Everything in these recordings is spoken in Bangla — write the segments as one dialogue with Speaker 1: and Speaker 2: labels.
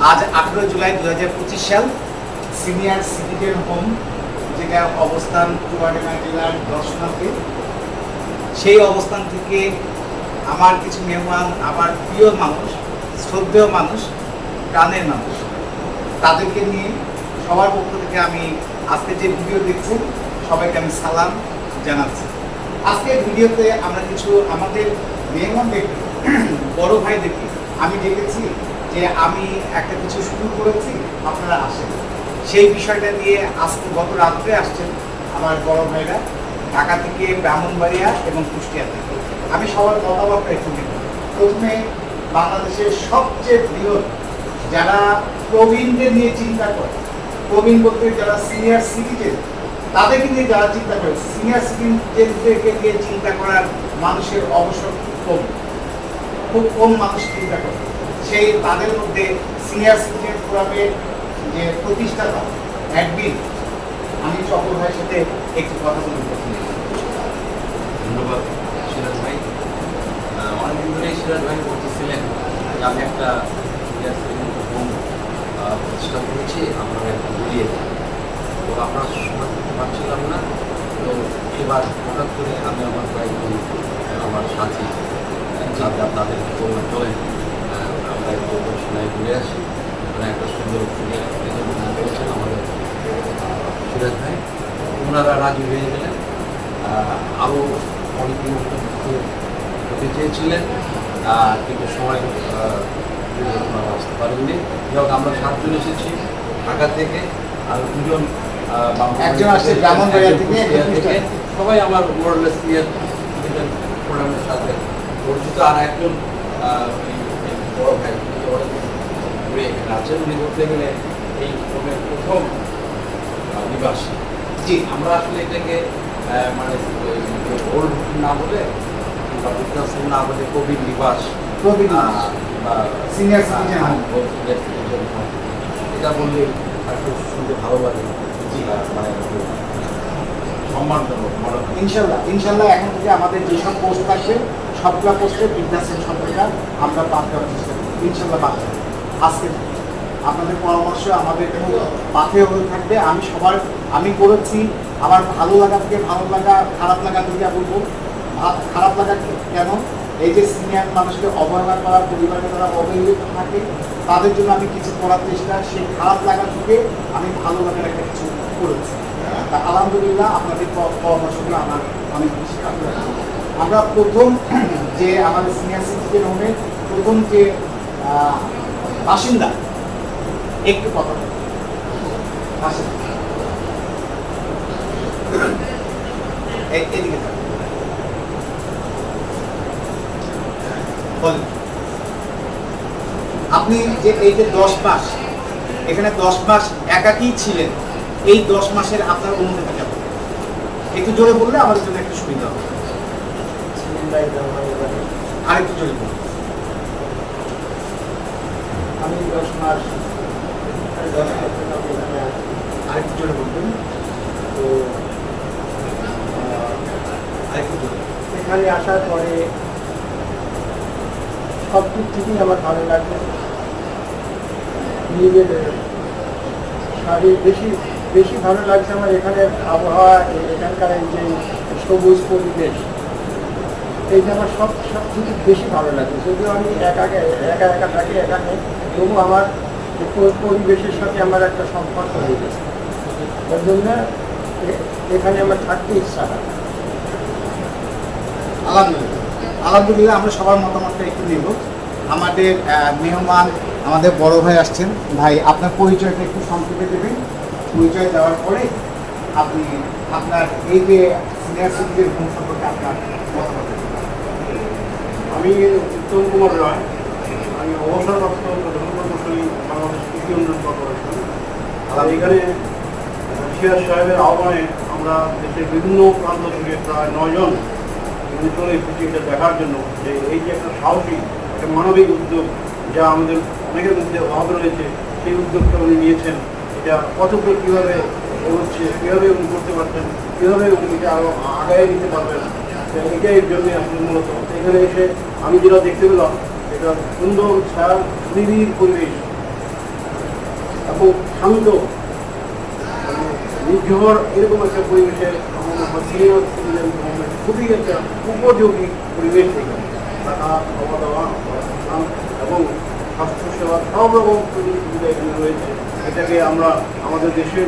Speaker 1: আজ 18 জুলাই 2025 সাল। সিনিয়র সিটিজেন হোম, যেটা অবস্থান চুয়াডাঙ্গা জেলার দর্শনাতে, সেই অবস্থান থেকে আমার কিছু মেহমান, আমার প্রিয় মানুষ, শ্রদ্ধেয় মানুষ, প্রাণের মানুষ, তাদেরকে নিয়ে সবার পক্ষ থেকে আমি আজকে যে ভিডিও দেখছি সবাইকে আমি সালাম জানাচ্ছি। আজকের ভিডিওতে আমরা কিছু আমাদের মেহমানদেরকে, বড় ভাইদেরকে আমি ডেকেছি যে আমি একটা কিছু শুরু করেছি, আপনারা আসেন। সেই বিষয়টা নিয়ে আজকে গত রাত্রে আসছেন আমার বড় ভাইরা ঢাকা থেকে, ব্রাহ্মণবাড়িয়া এবং কুষ্টিয়া থেকে। আমি সবার মতামতটা একটু নেব। প্রথমে বাংলাদেশের সবচেয়ে বৃহৎ, যারা প্রবীণদের নিয়ে চিন্তা করে, প্রবীণ বলতে যারা সিনিয়র সিটিজেন, তাদেরকে নিয়ে যারা চিন্তা করে, সিনিয়র সিটিজেনদেরকে নিয়ে চিন্তা করার মানুষের অবসর খুব কম মানুষ চিন্তা করে। সেই তাদের মধ্যে সিনিয়র সিটিজেন ফোরামের যে প্রতিষ্ঠাতা অ্যাডমিন, আমি চকর ভাইয়ের সাথে একটু কথা বলতে চাই।
Speaker 2: ধন্যবাদ সিরাজ ভাই। অনেকদিন ধরে সিরাজ ভাই বলতেছিলেন যে আমি একটা হোম প্রতিষ্ঠা করেছি, আপনারা একটু ঘুরিয়ে দেন। তো আমরা সময় করতে পারছিলাম না। তো এবার হঠাৎ করে আমি আমার কয়েকজন আমার সাথী যারা তাদেরকে বললাম চলেন আমরা একটু দর্শনায় ঘুরে আসি। মানে একটা সুন্দর করেছেন আমাদের সিরাজ ভাই, ওনারা রাজি হয়ে গেলেন। আরও অনেকদিন হতে চেয়েছিলেন কিন্তু সময় আসতে পারেননি। যাই আমরা 7 জন এসেছি ঢাকা থেকে, আর 2 জন
Speaker 1: একজন আসছে ব্রাহ্মণবাড়িয়া থেকে।
Speaker 2: সবাই আমার ওয়ার্ল্ডলেস ক্লিয়ার প্রোগ্রামের সাথে পরিচিত। আর একজন বড় ভাই ঘুরে এখানে আছেন, উনি বলতে গেলে এই হোমের প্রথম নিবাসী। জি, আমরা আসলে এটাকে মানে ওল্ড না বলে বা বৃদ্ধাশ্রম না বলে কোভিড নিবাস,
Speaker 1: বা সিনিয়র সিটিজেন
Speaker 2: এটা বললে একটু শুনতে ভালো লাগে। জি, মানে সম্মানজনক মনে হয়।
Speaker 1: ইনশাল্লাহ এখন থেকে আমাদের যেসব পোস্ট থাকবে সবগুলা পোস্টে বৃদ্ধাশ্রম সম্পর্কে আমরা বাদ দেওয়ার চেষ্টা করব। ইনশাল্লাহ বাদ দেবো। আজকে আপনাদের পরামর্শ আমাদের পাথে হয়ে থাকবে। আমি করেছি আমার ভালো লাগা থেকে, ভালো লাগা খারাপ লাগা থেকে বলবো। খারাপ লাগা কেন? এই যে সিনিয়র মানুষকে অবহেলা করা, পরিবারে তারা অবহেলিত থাকে, তাদের জন্য আমি কিছু করার চেষ্টা, সেই খারাপ লাগা থেকে আমি ভালো লাগার একটা কিছু করেছি। তা আলহামদুলিল্লাহ আপনাদের পরামর্শগুলো আমার অনেক বেশি কাজে লাগছে। আমরা প্রথম যে আমাদের সিনিয়র সিটিজেন হোমের প্রথম যে বাসিন্দা, একটু কথা বলুন। এদিকে আপনি যে এই যে 10 মাস এখানে 10 মাস একাকী ছিলেন, এই 10 মাসের আপনার অনুভূতি কেমন? একটু জোরে বললে আমাদের জন্য একটু সুবিধা হবে। আরেকটু জোরে বলুন। আমি 10 মাস আরেকটু জোরে বলবেন তো। আরেকটু জোরে।
Speaker 3: এখানে আসার পরে সব দিক থেকেই আমার ভালো লাগবে। নিজের শারীর বেশি ভালো লাগছে আমার এখানে আবহাওয়া, এখানকার এই যে সবুজ পরিবেশ, এইটা আমার সব থেকে বেশি ভালো লাগে। যদিও আমি একা থাকি এখানে, তবু আমার পরিবেশের সাথে আমার একটা সম্পর্ক হয়ে গেছে। ওই জন্য এখানে আমার থাকতে ইচ্ছা হয়।
Speaker 1: আলহামদুলিল্লাহ আমরা সবার মতামতটা একটু নেব। আমাদের মেহমান, আমাদের বড় ভাই আসছেন। ভাই, আপনার পরিচয়টা একটু সংক্ষেপে দেবেন। পরিচয় দেওয়ার পরে আপনি আপনার এই যে সিনিয়র সিটিজেন হোম সম্পর্কে আপনার মতামত দেবেন।
Speaker 4: আমি উত্তম কুমার রায়, আমি অবসরপ্রাপ্ত প্রধানমন্ত্রী বাংলাদেশ কৃষি উন্নয়ন কর্পোরেশন। আর এখানে সিরাজ সাহেবের আহ্বানে আমরা দেশের বিভিন্ন প্রান্ত থেকে প্রায় 9 জন চলে এসেছি এটা দেখার জন্য যে এই যে একটা সাহসী একটা মানবিক উদ্যোগ যা আমাদের অনেকের মধ্যে অভাব রয়েছে, সেই উদ্যোগটা উনি নিয়েছেন। এটা কতটা কীভাবে এগোচ্ছে, কীভাবে উনি করতে পারছেন, কীভাবে উনি এটা আরও আগায় নিতে পারবেন, এটাই জন্য আসলে মূলত এখানে এসে আমি যেটা দেখতে পেলাম, এটা সুন্দর ছায়া নিবিড় পরিবেশ, খুব শান্ত, মানে নির্ঝর এরকম একটা পরিবেশে আমার সিনিয়র সিটিজেন খুবই একটা উপযোগী পরিবেশ থেকে থাকা, খাওয়া দাওয়া, পড়াশোনা এবং স্বাস্থ্যসেবা সব রকম সুবিধা এখানে রয়েছে। এটাকে আমরা আমাদের দেশের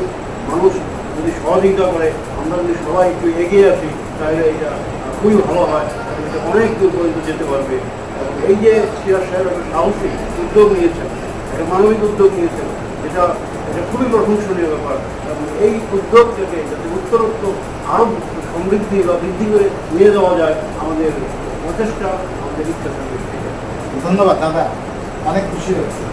Speaker 4: মানুষ যদি সহযোগিতা করে, আমরা যদি সবাই একটু এগিয়ে আসি, তাহলে এটা খুবই ভালো হয় এবং এটা অনেক দূর পর্যন্ত যেতে পারবে। এবং এই যে সিরাজ সাহেব একটা সাহসী উদ্যোগ নিয়েছেন, একটা মানবিক উদ্যোগ নিয়েছেন, এটা খুবই প্রশংসনীয় ব্যাপার। এবং এই উদ্যোগটাকে যাতে উত্তরোত্তর আরও সমৃদ্ধি বা বৃদ্ধি করে নিয়ে যাওয়া যায়, আমাদের প্রচেষ্টা, আমাদের ইচ্ছা থাকবে।
Speaker 1: ধন্যবাদ দাদা, অনেক খুশি হয়েছে।